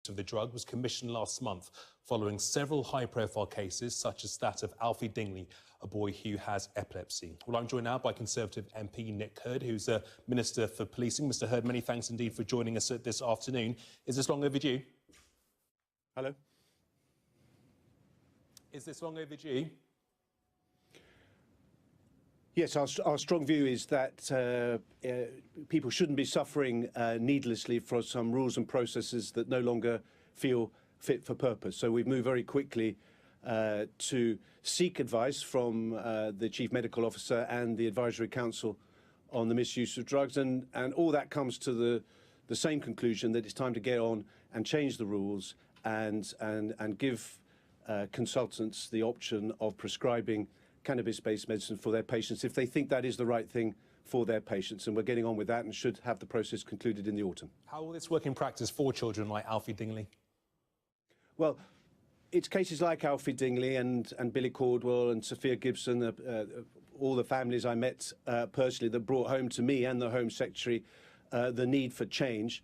of the drug was commissioned last month following several high-profile cases, such as that of Alfie Dingley, a boy who has epilepsy. Well, I'm joined now by Conservative MP Nick Hurd, who's a Minister for Policing. Mr Hurd, many thanks indeed for joining us this afternoon. Is this long overdue? Hello? Is this long overdue? Yes, our strong view is that people shouldn't be suffering needlessly for some rules and processes that no longer feel fit for purpose. So we've moved very quickly to seek advice from the Chief Medical Officer and the Advisory Council on the misuse of drugs, and all that comes to the same conclusion, that it's time to get on and change the rules and give consultants the option of prescribing cannabis-based medicine for their patients if they think that is the right thing for their patients. And we're getting on with that and should have the process concluded in the autumn. How will this work in practice for children like Alfie Dingley? Well, it's cases like Alfie Dingley and Billy Caldwell and Sophia Gibson, all the families I met personally, that brought home to me and the Home Secretary the need for change.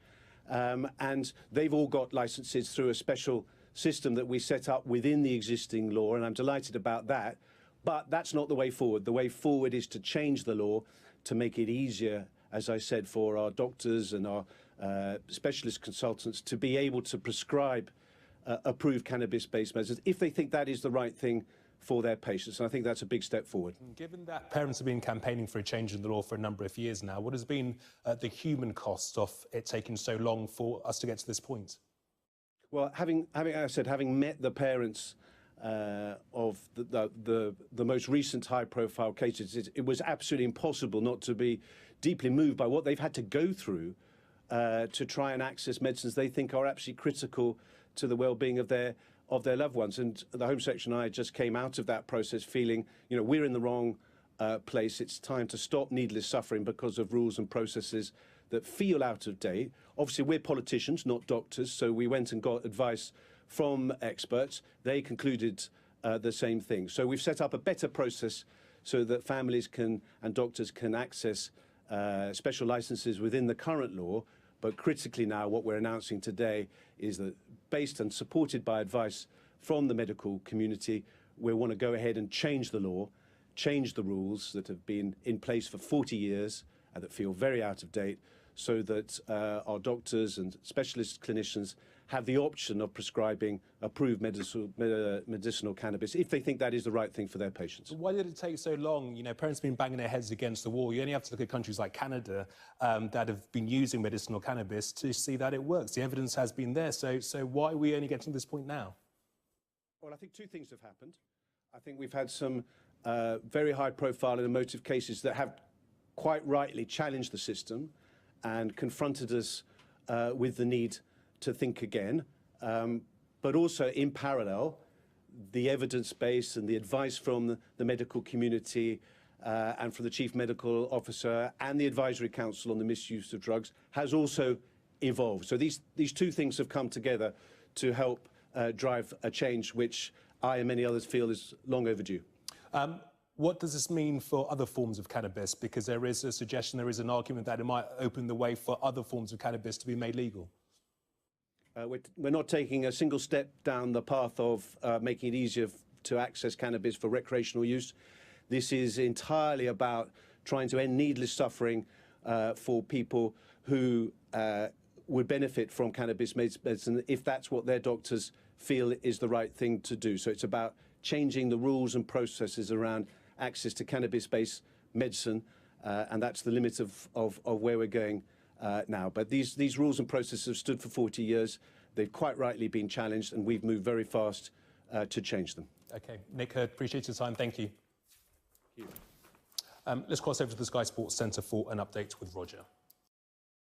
And they've all got licences through a special system that we set up within the existing law, and I'm delighted about that. But that's not the way forward. The way forward is to change the law to make it easier, as I said, for our doctors and our specialist consultants to be able to prescribe approved cannabis-based medicines if they think that is the right thing for their patients. And I think that's a big step forward. Given that parents have been campaigning for a change in the law for a number of years now, what has been the human cost of it taking so long for us to get to this point? Well, having met the parents of the most recent high-profile cases, it was absolutely impossible not to be deeply moved by what they've had to go through to try and access medicines they think are absolutely critical to the well-being of their loved ones. And the Home Secretary and I just came out of that process feeling, you know, we're in the wrong place. It's time to stop needless suffering because of rules and processes that feel out of date. Obviously, we're politicians, not doctors, so we went and got advice from experts. They concluded the same thing. So we've set up a better process so that families and doctors can access special licenses within the current law. But critically now, what we're announcing today is that, based and supported by advice from the medical community, we want to go ahead and change the law, change the rules that have been in place for 40 years and that feel very out of date, so that our doctors and specialist clinicians have the option of prescribing approved medicinal cannabis if they think that is the right thing for their patients. Why did it take so long? You know, parents have been banging their heads against the wall. You only have to look at countries like Canada that have been using medicinal cannabis to see that it works. The evidence has been there. So why are we only getting to this point now? Well, I think two things have happened. I think we've had some very high-profile and emotive cases that have quite rightly challenged the system and confronted us with the need to think again. But also, in parallel, the evidence base and the advice from the medical community and from the Chief Medical Officer and the Advisory Council on the misuse of drugs has also evolved. So these two things have come together to help drive a change which I and many others feel is long overdue. What does this mean for other forms of cannabis? Because there is a suggestion, there is an argument that it might open the way for other forms of cannabis to be made legal. We're not taking a single step down the path of making it easier to access cannabis for recreational use. This is entirely about trying to end needless suffering for people who would benefit from cannabis medicine if that's what their doctors feel is the right thing to do. So it's about changing the rules and processes around access to cannabis-based medicine, and that's the limit of where we're going now. But these rules and processes have stood for 40 years. They've quite rightly been challenged, and we've moved very fast to change them. OK. Nick Hurd, appreciate your time. Thank you. Thank you. Let's cross over to the Sky Sports Centre for an update with Roger.